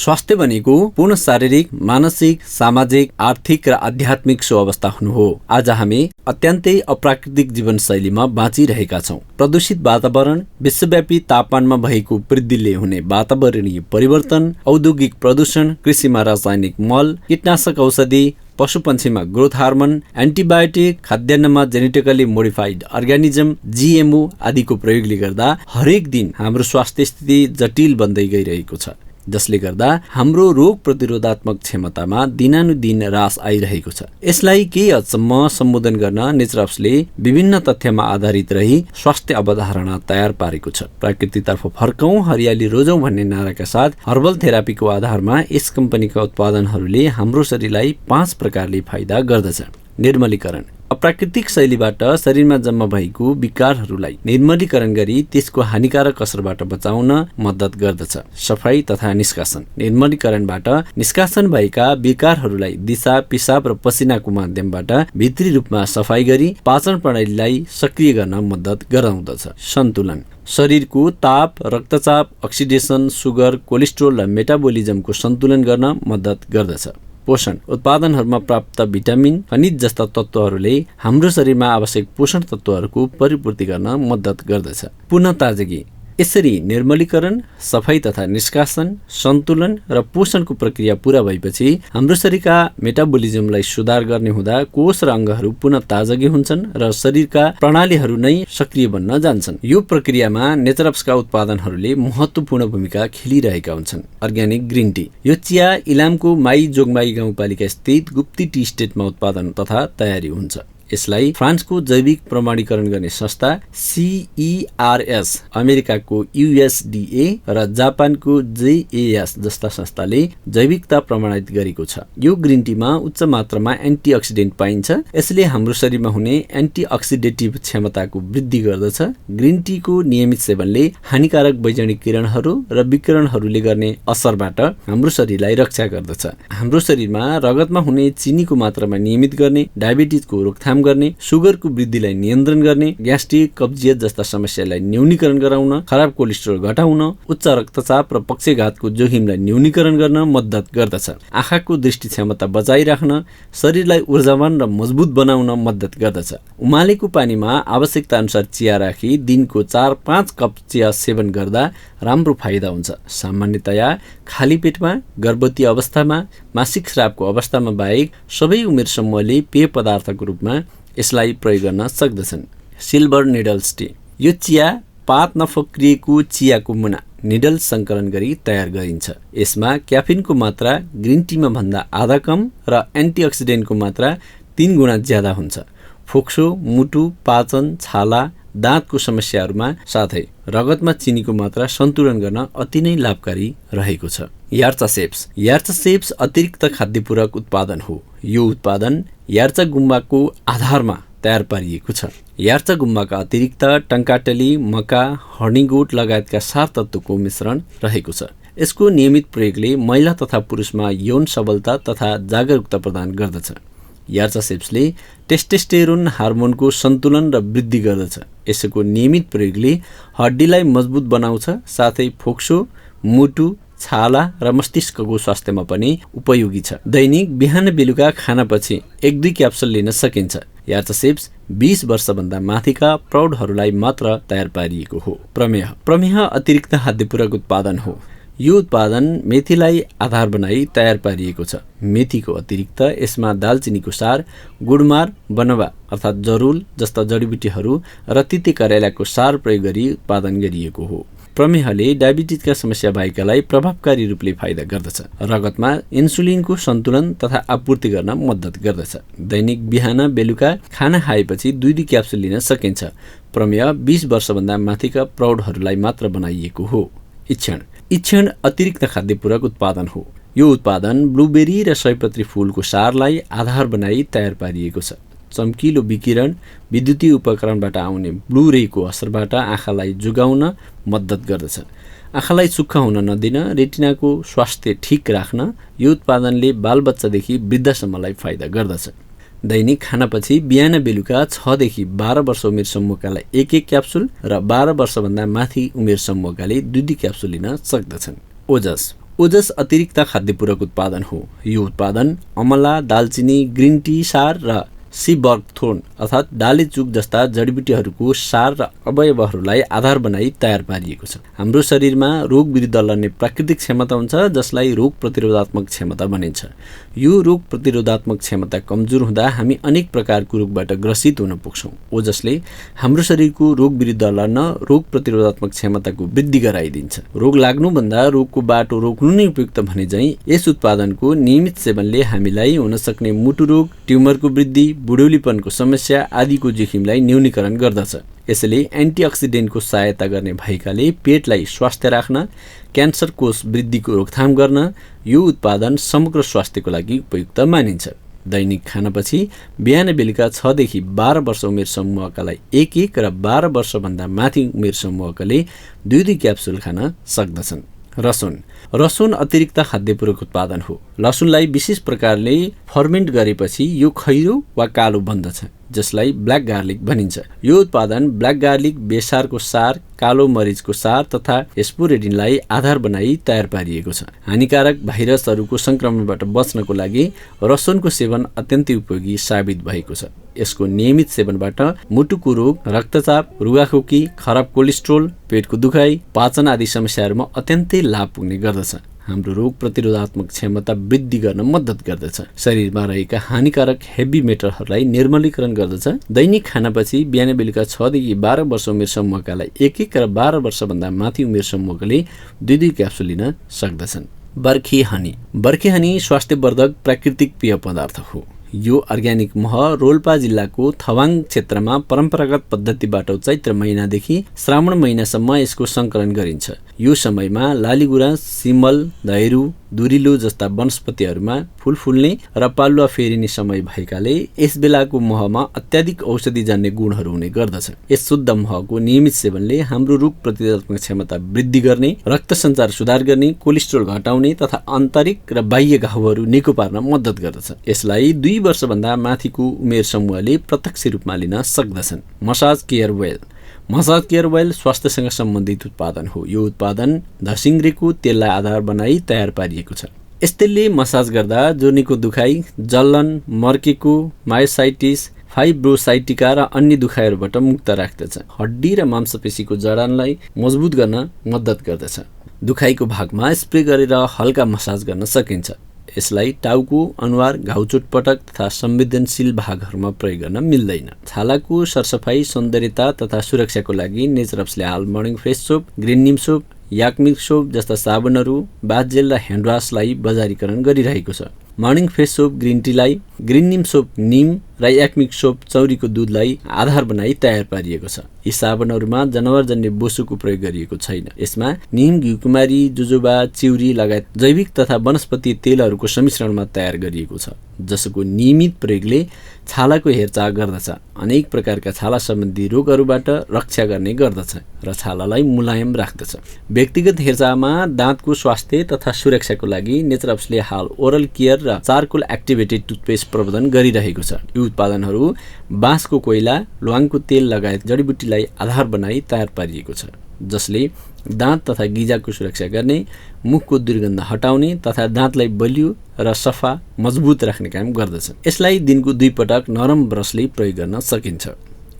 स्वास्थ्य भनेको पूर्ण शारीरिक, मानसिक, सामाजिक, आर्थिक र आध्यात्मिक सुअवस्था हुनु हो। आज हामी अत्यन्तै अप्राकृतिक जीवनशैलीमा बाँचिरहेका छौँ। प्रदूषित वातावरण, विश्वव्यापी तापमानमा भएको वृद्धिले हुने वातावरणीय परिवर्तन, औद्योगिक प्रदूषण, कृषिमा रासायनिक मल, कीटनाशक औषधि, पशुपन्छीमा ग्रोथ हार्मोन, एन्टिबायोटिक, खाद्यान्नमा जेनेटिकली मोडिफाइड अर्गानिजम, जीएमओ आदिको प्रयोगले गर्दा हरेक दिन हाम्रो स्वास्थ्य स्थिति जटिल बन्दै गइरहेको छ, जसले गर्दा हाम्रो रोग प्रतिरोधात्मक क्षमतामा दिनानुदिन ह्रास आइरहेको छ। यसलाई केही हदसम्म सम्बोधन गर्न नेचरअप्सले विभिन्न तथ्यमा आधारित रही स्वास्थ्य अवधारणा तयार पारेको छ। प्रकृतितर्फ फर्कौं, हरियाली रोजौं भन्ने नाराका साथ हर्बल थेरापीको आधारमा यस कम्पनीका उत्पादनहरूले हाम्रो शरीरलाई 5 प्रकारले फाइदा गर्दछ। निर्मलीकरण, अप्राकृतिक शैलीबाट शरीरमा जम्मा भएको विकारहरूलाई निर्मलीकरण गरी त्यसको हानिकारक असरबाट बचाउन मद्दत गर्दछ। सफाई तथा निष्कासन, निर्मलीकरणबाट निष्कासन भएका विकारहरूलाई दिशा, पिसाब र पसिनाको माध्यमबाट भित्री रूपमा सफाई गरी पाचन प्रणालीलाई सक्रिय गर्न मद्दत गराउँदछ। सन्तुलन, शरीरको ताप, रक्तचाप, अक्सिडेसन, सुगर, कोलेस्ट्रोल र मेटाबोलिजमको सन्तुलन गर्न मद्दत गर्दछ। पोषण, उत्पादनहरूमा प्राप्त भिटामिन, खनिज जस्ता तत्त्वहरूले हाम्रो शरीरमा आवश्यक पोषण तत्त्वहरूको परिपूर्ति गर्न मद्दत गर्दछ। पुनः ताजगी, यसरी निर्मलीकरण, सफाई तथा निष्कासन, सन्तुलन र पोषणको प्रक्रिया पूरा भएपछि हाम्रो शरीरका मेटाबोलिजमलाई सुधार गर्ने हुँदा कोष र अङ्गहरू पुनः ताजगी हुन्छन् र शरीरका प्रणालीहरू नै सक्रिय बन्न जान्छन्। यो प्रक्रियामा नेचरअप्सका उत्पादनहरूले महत्त्वपूर्ण भूमिका खेलिरहेका हुन्छन्। अर्ग्यानिक ग्रिन टी, यो चिया इलामको माई जोगमाई गाउँपालिका स्थित गुप्ती टी स्टेटमा उत्पादन तथा तयारी हुन्छ। यसलाई फ्रान्सको जैविक प्रमाणीकरण गर्ने संस्था CERS, अमेरिकाको USDA र जापानको JAS जस्ता संस्थाले जैविकता प्रमाणित गरेको छ। यो ग्रिन टीमा उच्च मात्रामा एन्टिअक्सिडेन्ट पाइन्छ। यसले हाम्रो शरीरमा हुने एन्टिअक्सिडेटिभ क्षमताको वृद्धि गर्दछ। ग्रिन टीको नियमित सेवनले हानिकारक वैजनिक किरणहरू र विकिरणहरूले गर्ने असरबाट हाम्रो शरीरलाई रक्षा गर्दछ। हाम्रो शरीरमा रगतमा हुने चिनीको मात्रामा नियमित गर्ने, डायबिटिजको रोकथाम गर्ने, सुगरको वृद्धिलाई नियन्त्रण गर्ने, ग्यास्ट्रिक, कब्जियत जस्ता समस्यालाई न्यूनीकरण गराउन, खराब कोलेस्ट्रोल घटाउन, उच्च रक्तचाप र पक्षघातको जोखिमलाई न्यूनीकरण गर्न मद्दत गर्दछ। आँखाको दृष्टि क्षमता बचाइराख्न, शरीरलाई ऊर्जावान र मजबुत बनाउन मद्दत गर्दछ। उमालेको पानीमा आवश्यकता अनुसार चिया राखी दिनको 4-5 कप चिया सेवन गर्दा राम्रो फाइदा हुन्छ। सामान्यतया खाली पेटमा, गर्भवती अवस्थामा, मासिक स्रावको अवस्थामा बाहेक सबै उमेर समूहले पेय पदार्थको रूपमा यसलाई प्रयोग गर्न सक्दछन्। सिल्भर निडल्स टी, यो चिया पात नफक्रिएको चियाको मुना निडल सङ्कलन गरी तयार गरिन्छ। यसमा क्याफिनको मात्रा ग्रिन टीमा भन्दा आधा कम र एन्टिअक्सिडेन्टको मात्रा 3 गुणा ज्यादा हुन्छ। फोक्सो, मुटु, पाचन, छाला, दाँतको समस्याहरूमा साथै रगतमा चिनीको मात्रा सन्तुलन गर्न अति नै लाभकारी रहेको छ। यार्चा सेप्स, यार्चा सेप्स अतिरिक्त खाद्य पूरक उत्पादन हो। यो उत्पादन यार्चा गुम्बाको आधारमा तयार पारिएको छ। यार्चा गुम्बाका अतिरिक्त टङ्काटली, मका, हर्नीगोट लगायतका 4 तत्त्वको मिश्रण रहेको छ। यसको नियमित प्रयोगले महिला तथा पुरुषमा यौन सबलता तथा जागरुकता प्रदान गर्दछ। यार्चा सेप्सले टेस्टोस्टेरोन हार्मोनको सन्तुलन र वृद्धि गर्दछ। यसको नियमित प्रयोगले हड्डीलाई मजबुत बनाउँछ, साथै फोक्सो, मुटु, छाला र मस्तिष्कको स्वास्थ्यमा पनि उपयोगी छ। दैनिक बिहान बेलुका खानापछि 1-2 क्याप्सुल लिन सकिन्छ। यार्चा सेप्स 20 वर्षभन्दा माथिका प्रौढहरूलाई मात्र तयार पारिएको हो। प्रमेह, प्रमेह अतिरिक्त खाद्य पूरक उत्पादन हो। यो उत्पादन मेथीलाई आधार बनाई तयार पारिएको छ। मेथीको अतिरिक्त यसमा दालचिनीको सार, गुडमार, बनवा अर्थात् जरुल जस्ता जडीबुटीहरू र तिते करेलाको सार प्रयोग गरी उत्पादन गरिएको हो। प्रमेहले डायबिटिजका समस्या भएकालाई प्रभावकारी रूपले फाइदा गर्दछ। रगतमा इन्सुलिनको सन्तुलन तथा आपूर्ति गर्न मद्दत गर्दछ। दैनिक बिहान बेलुका खाना खाएपछि 2-2 क्याप्सुल लिन सकिन्छ। प्रमेह 20 वर्षभन्दा माथिका प्रौढहरूलाई मात्र बनाइएको हो। इक्षण, इक्षण अतिरिक्त खाद्य पूरक उत्पादन हो। यो उत्पादन ब्लुबेरी र सयपत्री फूलको सारलाई आधार बनाई तयार पारिएको छ। चम्किलो विकिरण, विद्युतीय उपकरणबाट आउने ब्लू रेको असरबाट आँखालाई जोगाउन मद्दत गर्दछ। आँखालाई सुक्खा हुन नदिन, रेटिनाको स्वास्थ्य ठिक राख्न यो उत्पादनले बालबच्चादेखि वृद्धसम्मलाई फाइदा गर्दछ। दैनिक खानापछि बिहान बेलुका 6 देखि 12 वर्ष उमेर समूहकालाई 1-1 क्याप्सुल र 12 वर्षभन्दा माथि उमेर समूहकाले 2-2 क्याप्सुल लिन सक्दछन्। ओजस, ओजस अतिरिक्त खाद्य पूरक उत्पादन हो। यो उत्पादन अमला, दालचिनी, ग्रिन टी सार र सी बर्गथोर्न अर्थात् डालेचुक जस्ता जडीबुटीहरूको सार र अवयवहरूलाई आधार बनाई तयार पारिएको छ। हाम्रो शरीरमा रोग विरुद्ध लड्ने प्राकृतिक क्षमता हुन्छ, जसलाई रोग प्रतिरोधात्मक क्षमता भनिन्छ। यो रोग प्रतिरोधात्मक क्षमता कमजोर हुँदा हामी अनेक प्रकारको रोगबाट ग्रसित हुन पुग्छौँ। ओजसले हाम्रो शरीरको रोग विरुद्ध लड्न रोग प्रतिरोधात्मक क्षमताको वृद्धि गराइदिन्छ। रोग लाग्नुभन्दा रोगको बाटो रोक्नु नै उपयुक्त भने झैँ यस उत्पादनको नियमित सेवनले हामीलाई हुन सक्ने मुटु रोग, ट्युमरको वृद्धि, बुढौलीपनको समस्या आदिको जोखिमलाई न्यूनीकरण गर्दछ। यसले एन्टिअक्सिडेन्टको सहायता गर्ने भएकाले पेटलाई स्वस्थ राख्न, क्यान्सर कोष वृद्धिको रोकथाम गर्न यो उत्पादन समग्र स्वास्थ्यको लागि उपयुक्त मानिन्छ। दैनिक खानपछि बिहान बेलुका 6 देखि 12 वर्ष उमेर समूहकालाई 1 र 12 वर्षभन्दा माथि उमेर समूहकाले 2 क्याप्सुल खान सक्दछन्। रसुन अतिरिक्त खाद्य पूरक उत्पादन हो। लसुनलाई विशेष प्रकारले फर्मेन्ट गरेपछि यो खैरो वा कालो बन्दछ, जसलाई ब्ल्याक गार्लिक भनिन्छ। यो उत्पादन ब्ल्याक गार्लिक, बेसारको सार, कालो मरिचको सार तथा एस्पोरेडिनलाई आधार बनाई तयार पारिएको छ। हानिकारक भाइरसहरूको संक्रमणबाट बच्नको लागि रसुनको सेवन अत्यन्तै उपयोगी साबित भएको छ। यसको नियमित सेवनबाट मुटुको रोग, रक्तचाप, रुगाखोकी, खराब कोलेस्ट्रोल, पेटको दुखाइ, पाचन आदि समस्याहरूमा अत्यन्तै लाभ पुग्ने गर्दछ। हाम्रो रोग प्रतिरोधात्मक क्षमता वृद्धि गर्न मद्दत गर्दछ। शरीरमा रहेका हानिकारक हेभी मेटलहरूलाई निर्मलीकरण गर्दछ। दैनिक खानापछि बिहान बेलुका 6 देखि 12 वर्ष उमेर समूहकालाई 1 र 12 वर्षभन्दा माथि उमेर समूहकाले 2 क्याप्सुल लिन सक्दछन्। बर्खे हनी स्वास्थ्यवर्धक प्राकृतिक पेय पदार्थ हो। यो अर्ग्यानिक मह रोल्पा जिल्लाको थवाङ क्षेत्रमा परम्परागत पद्धतिबाट चैत्र महिनादेखि श्रावण महिनासम्म यसको सङ्कलन गरिन्छ। यो समयमा लालीगुराँस, सिमल, धैरू, दुरिलो जस्ता वनस्पतिहरूमा फूल फुल्ने र पालुवा फेरिने समय भएकाले यस बेलाको महमा अत्याधिक औषधिजन्य गुणहरू हुने गर्दछ। यस शुद्ध महको नियमित सेवनले हाम्रो रोग प्रतिरोधात्मक क्षमता वृद्धि गर्ने, रक्त सञ्चार सुधार गर्ने, कोलेस्ट्रोल घटाउने तथा आन्तरिक र बाह्य घाउहरू निको पार्न मद्दत गर्दछ। यसलाई 2 वर्षभन्दा माथिको उमेर समूहले प्रत्यक्ष रूपमा लिन सक्दछन्। मसाज केयर ओइल स्वास्थ्यसँग सम्बन्धित उत्पादन हो। यो उत्पादन धसिङ्ग्रेको तेललाई आधार बनाई तयार पारिएको छ। यस तेलले मसाज गर्दा जोर्नीको दुखाइ, जलन, मर्केको, मायोसाइटिस, फाइब्रोसाइटिका र अन्य दुखाइहरूबाट मुक्त राख्दछ। हड्डी र मांसपेशीको जडानलाई मजबुत गर्न मद्दत गर्दछ। दुखाइको भागमा स्प्रे गरेर हल्का मसाज गर्न सकिन्छ। यसलाई टाउको, अनुहार, घाउ, चोटपटक तथा संवेदनशील भागहरूमा प्रयोग गर्न मिल्दैन। छालाको सरसफाई, सौन्दर्यता तथा सुरक्षाको लागि नेचरअप्सले हाल morning fresh soap, green neem soap, याकमिल्क soap जस्ता साबुनहरू, बाथ जेल र ह्यान्ड वासलाई बजारीकरण गरिरहेको छ। मर्निङ फ्रेस सोप ग्रिन टीलाई, ग्रिन निम सोप निम र याकमिल्क सोप चौरीको दुधलाई आधार बनाई तयार पारिएको छ। यी साबुनहरूमा जनावरजन्य बोसोको प्रयोग गरिएको छैन। यसमा निम, घिउकुमारी, जुजोबा, चिउरी लगायत जैविक तथा वनस्पति तेलहरूको सम्मिश्रणमा तयार गरिएको छ, जसको नियमित प्रयोगले छालाको हेरचाह गर्दछ, अनेक प्रकारका छाला सम्बन्धी रोगहरूबाट रक्षा गर्ने गर्दछ र छालालाई मुलायम राख्दछ। व्यक्तिगत हेरचाहमा दाँतको स्वास्थ्य तथा सुरक्षाको लागि नेचरअप्सले हाल ओरल केयर र चारकोल एक्टिभेटेड टुथपेस्ट प्रवर्धन गरिरहेको छ। यी उत्पादनहरू बाँसको कोइला, ल्वाङको तेल लगायत जडीबुटीलाई आधार बनाई तयार पारिएको छ, जसले दाँत तथा गिजाको सुरक्षा गर्ने, मुखको दुर्गन्ध हटाउने तथा दाँतलाई बलियो र सफा मजबुत राख्ने काम गर्दछ। यसलाई दिनको 2 पटक नरम ब्रसले प्रयोग गर्न सकिन्छ।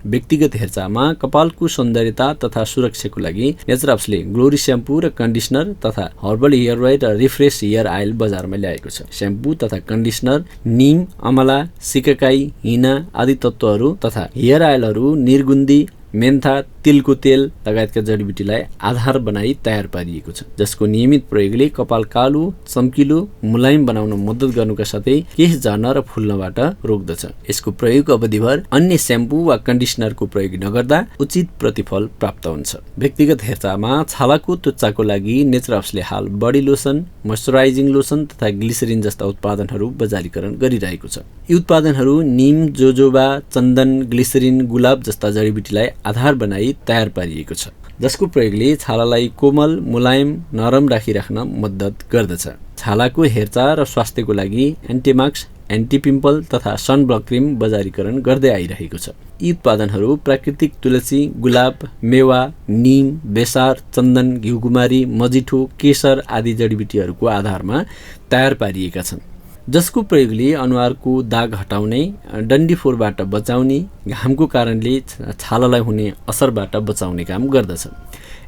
व्यक्तिगत हेरचाहमा कपालको सौन्दर्यता तथा सुरक्षाको लागि नेचरअप्सले ग्लोरी स्याम्पू र कन्डिसनर तथा हर्बल हेयर ओइल र रिफ्रेस हेयर आयल बजारमा ल्याएको छ। स्याम्पू तथा कन्डिसनर निम, अमला, सिकाकाई, हिना आदि तत्त्वहरू तथा हेयर आयलहरू निर्गुन्दी, मेन्था, तिलको तेल लगायतका जडीबुटीलाई आधार बनाई तयार पारिएको छ, जसको नियमित प्रयोगले कपाल कालो, चम्किलो, मुलायम बनाउन मद्दत गर्नुका साथै केश झर्न र फुल्नबाट रोक्दछ। यसको प्रयोग अवधिभर अन्य स्याम्पू वा कन्डिसनरको प्रयोग नगर्दा उचित प्रतिफल प्राप्त हुन्छ। व्यक्तिगत हेरचाहमा छालाको त्वचाको लागि नेचरअप्सले हाल बडी लोसन, मोइस्चराइजिङ लोसन तथा ग्लिसरिन जस्ता उत्पादनहरू बजारीकरण गरिरहेको छ। यी उत्पादनहरू निम, जोजोबा, चन्दन, ग्लिसरिन, गुलाब जस्ता जडीबुटीलाई आधार बनाई तयार पारिएको छ, जसको प्रयोगले छालालाई कोमल, मुलायम, नरम राखिराख्न मद्दत गर्दछ। छालाको हेरचाह र स्वास्थ्यको लागि एन्टिमाक्स, एन्टी पिम्पल तथा सनब्लक क्रिम बजारीकरण गर्दै आइरहेको छ। यी उत्पादनहरू प्राकृतिक तुलसी, गुलाब, मेवा, नीम, बेसार, चन्दन, घिउकुमारी, मजिठो, केसर आदि जडीबुटीहरूको आधारमा तयार पारिएका छन्, जसको प्रयोगले अनुहारको दाग हटाउने, डन्डीफोरबाट बचाउने, घामको कारणले छालालाई हुने असरबाट बचाउने काम गर्दछ।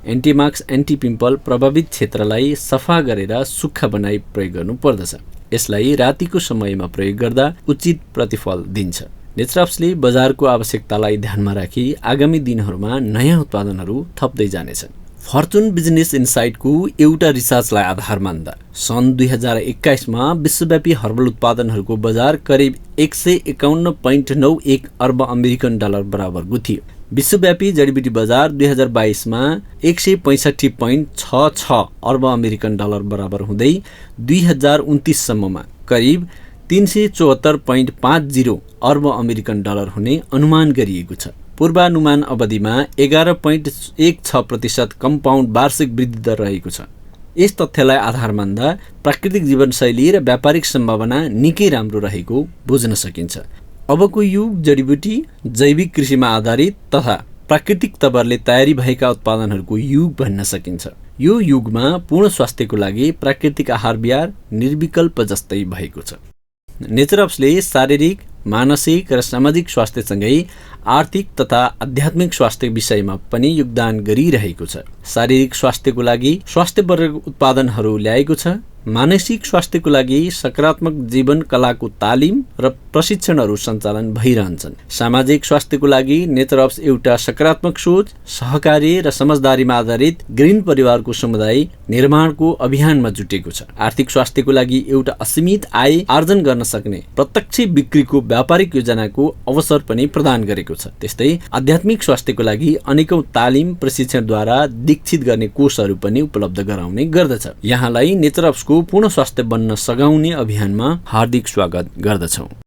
एन्टिमाक्स एन्टी पिम्पल प्रभावित क्षेत्रलाई सफा गरेर सुक्खा बनाई प्रयोग गर्नु पर्दछ। यसलाई रातिको समयमा प्रयोग गर्दा उचित प्रतिफल दिन्छ। नेचरअप्सले बजारको आवश्यकतालाई ध्यानमा राखी आगामी दिनहरूमा नयाँ उत्पादनहरू थप्दै जानेछन्। फर्चुन बिजनेस इनसाइटको एउटा रिसर्चलाई आधार मान्दा सन् 2021मा विश्वव्यापी हर्बल उत्पादनहरूको बजार करिब 151.91 अर्ब अमेरिकन डलर बराबरको थियो। विश्वव्यापी जडीबुटी बजार 2022मा 165.66 अर्ब अमेरिकन डलर बराबर हुँदै 2029 सम्ममा करिब 374.50 अर्ब अमेरिकन डलर हुने अनुमान गरिएको छ। पूर्वानुमान अवधिमा 11.16% कम्पाउन्ड वार्षिक वृद्धि दर रहेको छ। यस तथ्यलाई आधार मान्दा प्राकृतिक जीवनशैली र व्यापारिक सम्भावना निकै राम्रो रहेको बुझ्न सकिन्छ। अबको युग जडीबुटी, जैविक कृषिमा आधारित तथा प्राकृतिक तवरले तयारी भएका उत्पादनहरूको युग भन्न सकिन्छ। यो युगमा पूर्ण स्वास्थ्यको लागि प्राकृतिक आहार विहार निर्विकल्प जस्तै भएको छ। नेचरअप्सले शारीरिक, मानसिक र सामाजिक स्वास्थ्यसँगै आर्थिक तथा आध्यात्मिक स्वास्थ्य विषयमा पनि योगदान गरिरहेको छ। शारीरिक स्वास्थ्यको लागि स्वास्थ्यवर्धक उत्पादनहरू ल्याएको छ। मानसिक स्वास्थ्यको लागि सकारात्मक जीवन कलाको तालिम र प्रशिक्षणहरू सञ्चालन भइरहन्छन्। सामाजिक स्वास्थ्यको लागि नेचरअप्स एउटा सकारात्मक सोच, सहकारी र समझदारीमा आधारित ग्रीन परिवारको समुदाय निर्माणको अभियानमा जुटेको छ। आर्थिक स्वास्थ्यको लागि एउटा असीमित आय आर्जन गर्न सक्ने प्रत्यक्ष बिक्रीको व्यापारिक योजनाको अवसर पनि प्रदान गरेको छ। त्यस्तै आध्यात्मिक स्वास्थ्यको लागि अनेकौं तालिम प्रशिक्षणद्वारा दीक्षित गर्ने कोर्सहरू पनि उपलब्ध गराउने गर्दछ। यहाँलाई नेचरअप्सको पूर्ण स्वास्थ्य बन्न सघाउने अभियानमा हार्दिक स्वागत गर्दछौँ।